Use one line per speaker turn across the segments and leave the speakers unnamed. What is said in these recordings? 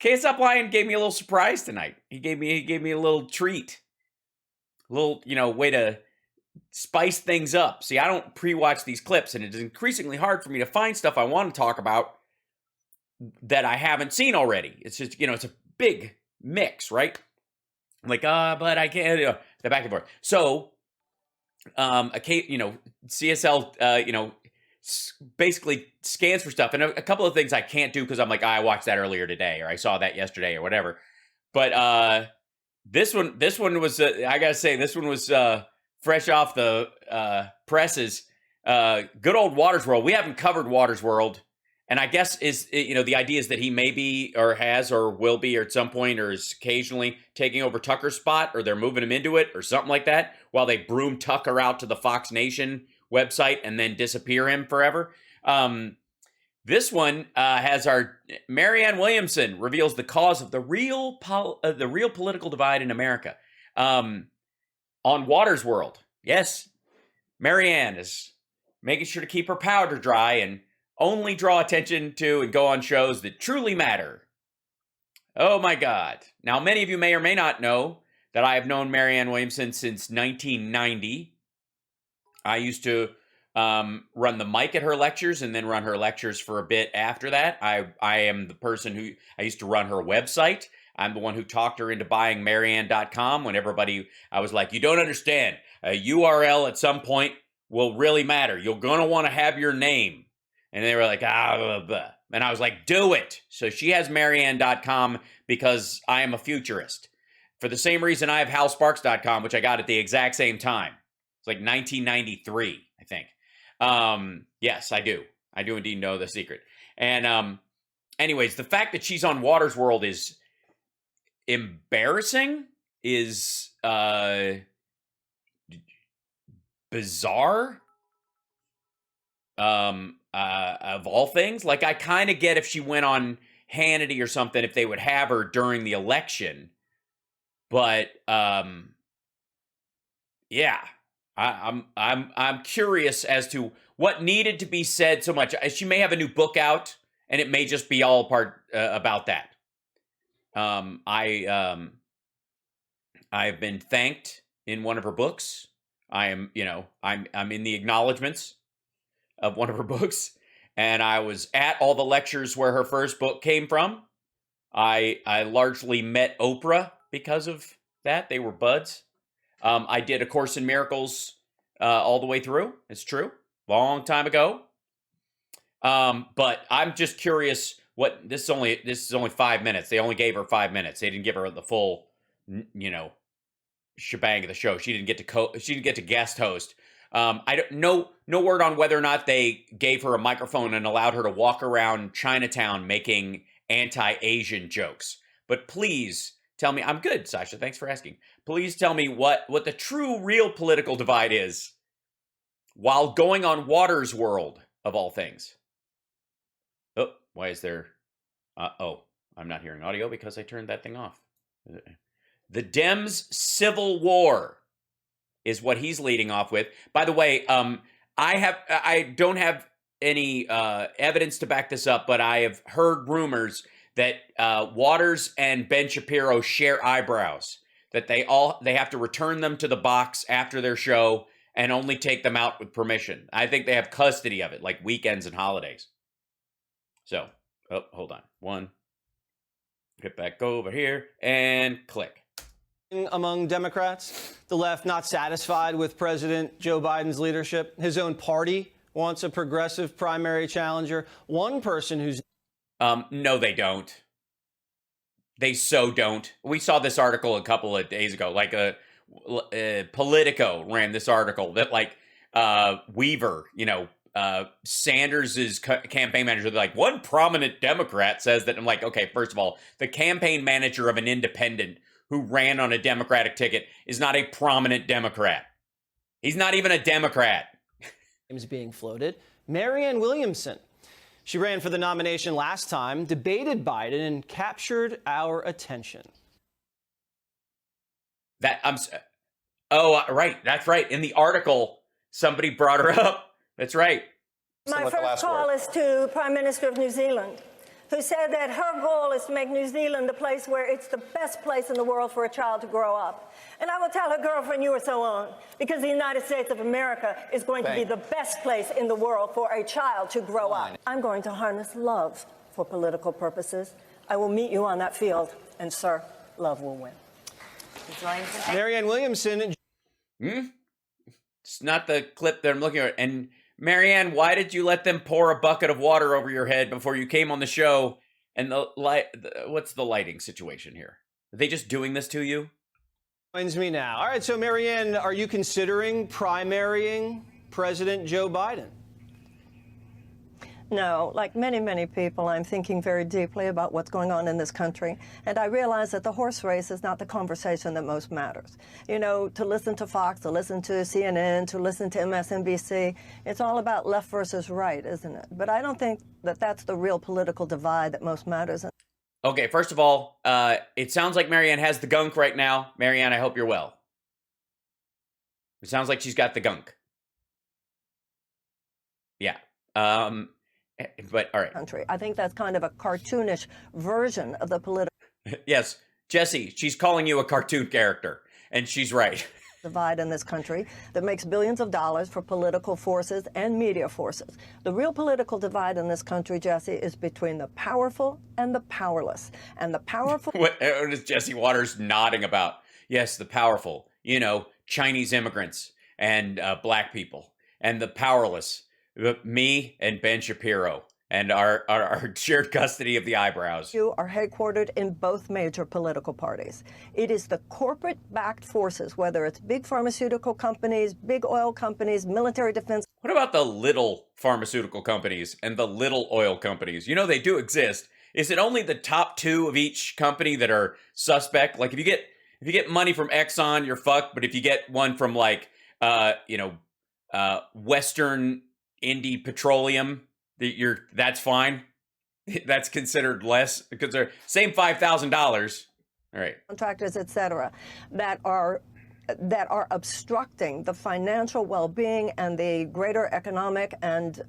Can't Stop Lying gave me a little surprise tonight. He gave me a little treat, a little way to spice things up. See, I don't pre-watch these clips, and it is increasingly hard for me to find stuff I want to talk about that I haven't seen already. It's just it's a big mix, right? I'm like, but I can't. The back and forth. So, CSL, basically scans for stuff, and a couple of things I can't do because I'm like, I watched that earlier today, or I saw that yesterday, or whatever. But this one was, I gotta say, this one was fresh off the presses. Good old Waters World. We haven't covered Waters World, and I guess the idea is that he may be, or has, or will be, or at some point, or is occasionally taking over Tucker's spot, or they're moving him into it, or something like that, while they broom Tucker out to the Fox Nation website and then disappear him forever. This one has our Marianne Williamson reveals the cause of the real political divide in America on Waters World. Yes, Marianne is making sure to keep her powder dry and only draw attention to and go on shows that truly matter. Oh my God. Now, many of you may or may not know that I have known Marianne Williamson since 1990. I used to run the mic at her lectures and then run her lectures for a bit after that. I am the person who, I used to run her website. I'm the one who talked her into buying Marianne.com when I was like, you don't understand. A URL at some point will really matter. You're going to want to have your name. And they were like, blah, blah. And I was like, do it. So she has Marianne.com because I am a futurist. For the same reason I have HalSparks.com, which I got at the exact same time. It's like 1993, I think. Yes, I do. I do indeed know the secret. And anyways, the fact that she's on Waters World is embarrassing, is bizarre. Of all things, like, I kind of get if she went on Hannity or something, if they would have her during the election. But yeah. I'm curious as to what needed to be said so much. She may have a new book out, and it may just be all part about that. I've been thanked in one of her books. I'm in the acknowledgments of one of her books, and I was at all the lectures where her first book came from. I largely met Oprah because of that. They were buds. I did A Course in Miracles all the way through. It's true. Long time ago. But I'm just curious this is only 5 minutes. They only gave her 5 minutes. They didn't give her the full, shebang of the show. She didn't get to guest host. I don't know, no word on whether or not they gave her a microphone and allowed her to walk around Chinatown making anti-Asian jokes. But please tell me, I'm good, Sasha, thanks for asking. Please tell me what the true, real political divide is while going on Waters World, of all things. Oh, why is there... I'm not hearing audio because I turned that thing off. The Dems' Civil War is what he's leading off with. By the way, I don't have any evidence to back this up, but I have heard rumors that Waters and Ben Shapiro share eyebrows, that they have to return them to the box after their show and only take them out with permission. I think they have custody of it, like weekends and holidays. So, hold on. Hit back over here and click.
Among Democrats, the left not satisfied with President Joe Biden's leadership. His own party wants a progressive primary challenger. One person who's...
No, they don't. They so don't. We saw this article a couple of days ago. Like Politico ran this article that Weaver, Sanders' campaign manager, like, one prominent Democrat says that. I'm like, okay, first of all, the campaign manager of an independent who ran on a Democratic ticket is not a prominent Democrat. He's not even a Democrat.
Names being floated. Marianne Williamson. She ran for the nomination last time, debated Biden, and captured our attention.
Right. That's right. In the article, somebody brought her up. That's right.
My first call is to Prime Minister of New Zealand. who said that her goal is to make New Zealand the place where it's the best place in the world for a child to grow up. And I will tell her girlfriend you were so on, because the United States of America is going to be the best place in the world for a child to grow up. I'm going to harness love for political purposes. I will meet you on that field, and sir, love will win.
Marianne Williamson.
It's not the clip that I'm looking at. And Marianne, why did you let them pour a bucket of water over your head before you came on the show? And what's the lighting situation here? Are they just doing this to you?
Joins me now. All right, so Marianne, are you considering primarying President Joe Biden?
No, like many, many people, I'm thinking very deeply about what's going on in this country. And I realize that the horse race is not the conversation that most matters. You know, to listen to Fox, to listen to CNN, to listen to MSNBC, it's all about left versus right, isn't it? But I don't think that that's the real political divide that most matters.
Okay, first of all, it sounds like Marianne has the gunk right now. Marianne, I hope you're well. It sounds like she's got the gunk. Yeah. But all right.
Country. I think that's kind of a cartoonish version of the political
Yes, Jesse, she's calling you a cartoon character, and she's right.
divide in this country that makes billions of dollars for political forces and media forces. The real political divide in this country, Jesse, is between the powerful and the powerless. And the powerful...
What is Jesse Waters nodding about? Yes, the powerful, you know, Chinese immigrants and black people, and the powerless, me and Ben Shapiro, and our shared custody of the eyebrows.
You are headquartered in both major political parties. It is the corporate-backed forces, whether it's big pharmaceutical companies, big oil companies, military defense.
What about the little pharmaceutical companies and the little oil companies? You know, they do exist. Is it only the top two of each company that are suspect? Like, if you get money from Exxon, you're fucked. But if you get one from Western Indy Petroleum, that's fine. That's considered less because they're same $5,000. All right.
Contractors, et cetera, that are obstructing the financial well-being and the greater economic and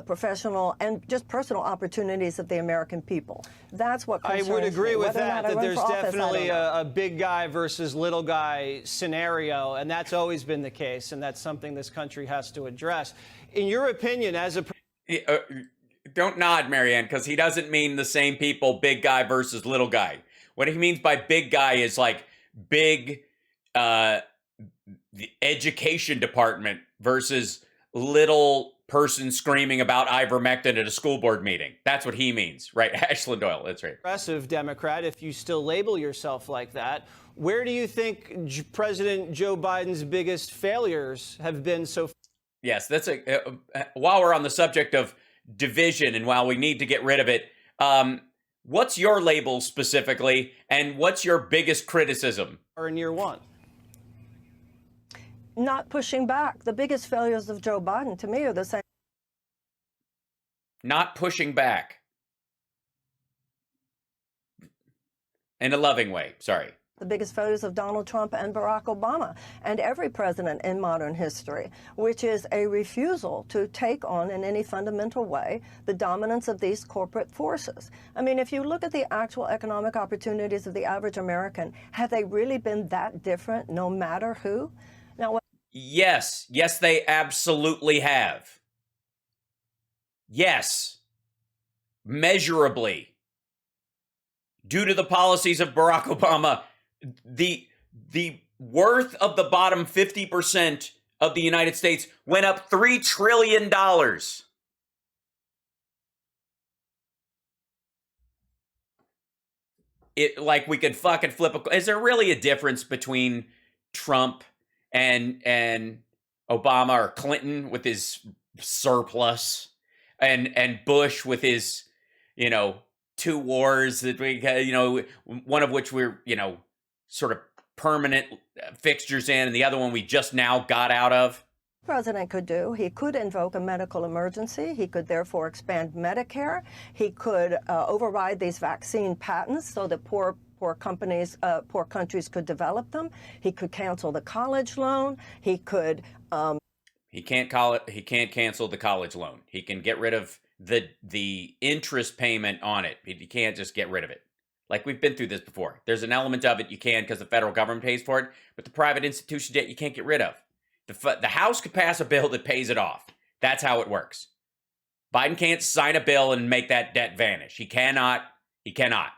professional and just personal opportunities of the American people. That's what concerns
I would agree
me.
with
Whether or
that,
not I
that
run
there's
for office,
definitely
I don't know.
a big guy versus little guy scenario, and that's always been the case, and that's something this country has to address. In your opinion, as a...
Don't nod, Marianne, because he doesn't mean the same people, big guy versus little guy. What he means by big guy is like big... the education department versus little person screaming about ivermectin at a school board meeting. That's what he means, right? Ashland Doyle, that's right.
Progressive Democrat, if you still label yourself like that, where do you think President Joe Biden's biggest failures have been so far?
Yes, that's while we're on the subject of division and while we need to get rid of it, what's your label specifically, and what's your biggest criticism?
Or in year one?
Not pushing back. The biggest failures of Joe Biden, to me, are the same.
Not pushing back. In a loving way, sorry.
The biggest failures of Donald Trump and Barack Obama and every president in modern history, which is a refusal to take on in any fundamental way the dominance of these corporate forces. I mean, if you look at the actual economic opportunities of the average American, have they really been that different no matter who? Now,
Yes, they absolutely have. Yes, measurably. Due to the policies of Barack Obama, the worth of the bottom 50% of the United States went up $3 trillion. It like we could fucking flip a... Is there really a difference between Trump and Obama, or Clinton with his surplus, and Bush with his, two wars that we, one of which we're, sort of permanent fixtures in, and the other one we just now got out of?
the president could do, he could invoke a medical emergency. He could therefore expand Medicare. He could override these vaccine patents so that poor countries could develop them. He could cancel the college loan. He could.
He can't cancel the college loan. He can get rid of the interest payment on it. You can't just get rid of it. Like, we've been through this before. There's an element of it you can because the federal government pays for it, but the private institution debt you can't get rid of. The House could pass a bill that pays it off. That's how it works. Biden can't sign a bill and make that debt vanish. He cannot. He cannot.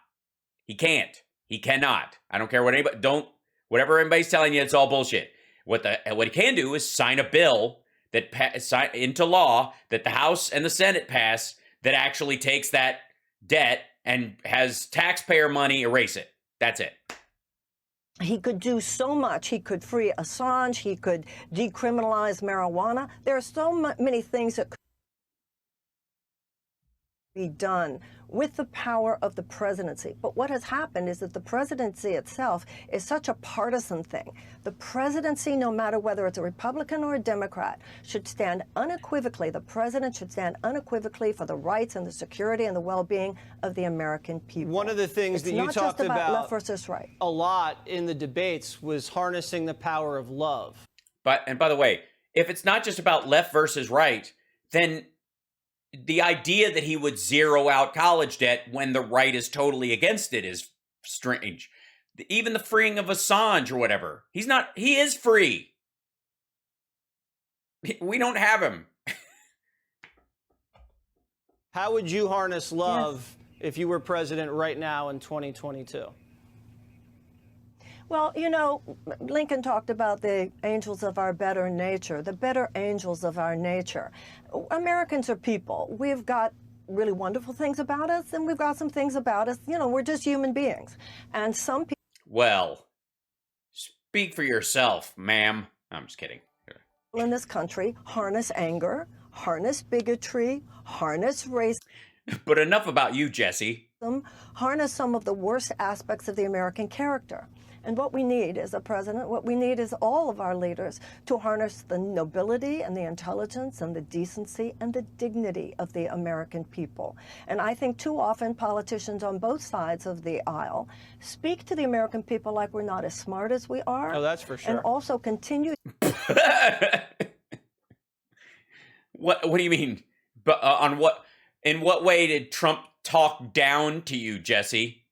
He can't. He cannot. I don't care what anybody whatever anybody's telling you, it's all bullshit. What he can do is sign a bill that sign into law that the House and the Senate pass that actually takes that debt and has taxpayer money erase it. That's it.
He could do so much. He could free Assange. He could decriminalize marijuana. There are so many things that could be done with the power of the presidency. But what has happened is that the presidency itself is such a partisan thing. The presidency, no matter whether it's a Republican or a Democrat, should stand unequivocally, the president should stand unequivocally for the rights and the security and the well-being of the American people.
One of the things that you talked about
left versus right
a lot in the debates was harnessing the power of love.
And by the way, if it's not just about left versus right, then the idea that he would zero out college debt when the right is totally against it is strange. Even the freeing of Assange or whatever. He is free. We don't have him.
How would you harness love if you were president right now in 2022?
Well, you know, Lincoln talked about the angels of our better nature, the better angels of our nature. Americans are people. We've got really wonderful things about us, and we've got some things about us. You know, we're just human beings. And some people.
Well, speak for yourself, ma'am. I'm just kidding.
In this country harness anger, harness bigotry, harness racism.
But enough about you, Jesse.
Harness some of the worst aspects of the American character. And what we need is a president, what we need is all of our leaders to harness the nobility and the intelligence and the decency and the dignity of the American people. And I think too often politicians on both sides of the aisle speak to the American people like we're not as smart as we are.
Oh, that's for sure.
And also continue.
What do you mean? But in what way did Trump talk down to you, Jesse?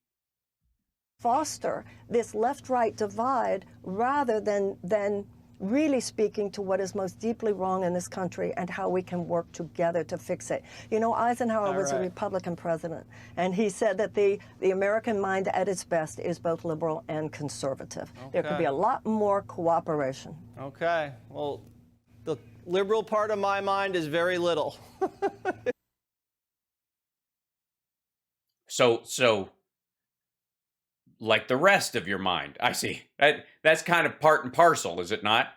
Foster this left-right divide rather than really speaking to what is most deeply wrong in this country and how we can work together to fix it. You know, Eisenhower was a Republican president, and he said that the American mind at its best is both liberal and conservative. Okay. There could be a lot more cooperation.
Okay. Well, the liberal part of my mind is very little.
So like the rest of your mind. I see. That's kind of part and parcel, is it not?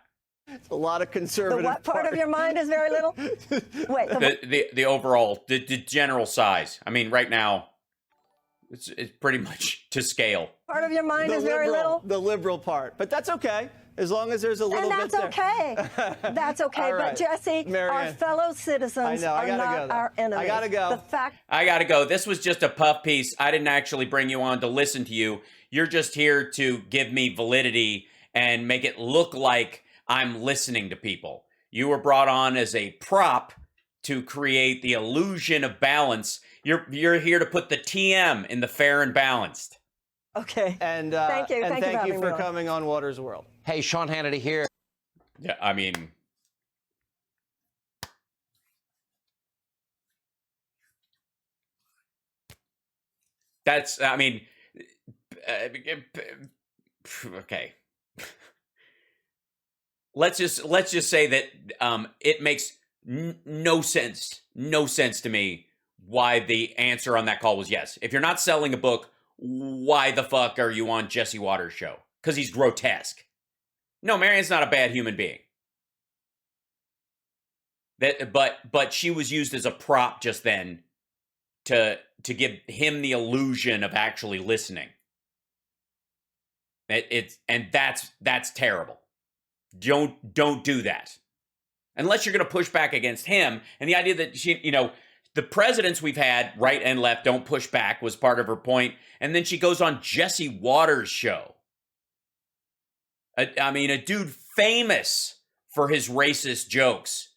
It's a lot of conservative.
The what part of your mind is very little? Wait.
The overall, the general size. I mean, right now, it's pretty much to scale.
Part of your mind is very little?
The liberal part. But that's okay, as long as there's a little bit there.
And that's okay. That's okay.
Right.
But, Jesse,
Marianne,
our fellow citizens are not our enemies.
I gotta go.
I gotta go. This was just a puff piece. I didn't actually bring you on to listen to you. You're just here to give me validity and make it look like I'm listening to people. You were brought on as a prop to create the illusion of balance. You're here to put the TM in the fair and balanced.
Okay.
And
thank you.
And thank you for coming on Water's World.
Hey, Sean Hannity here.
Yeah, I mean, that's, I mean, okay. Let's just say that it makes no sense to me why the answer on that call was yes. If you're not selling a book, why the fuck are you on Jesse Waters' show? Because he's grotesque. No, Marianne's not a bad human being. But she was used as a prop just then to give him the illusion of actually listening. That's terrible. Don't do that. Unless you're going to push back against him. And the idea that the presidents we've had, right and left, don't push back was part of her point. And then she goes on Jesse Waters' show. I mean, a dude famous for his racist jokes.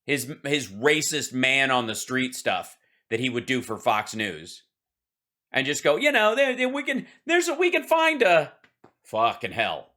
his racist man on the street stuff that he would do for Fox News, and just go, we can find a fucking hell.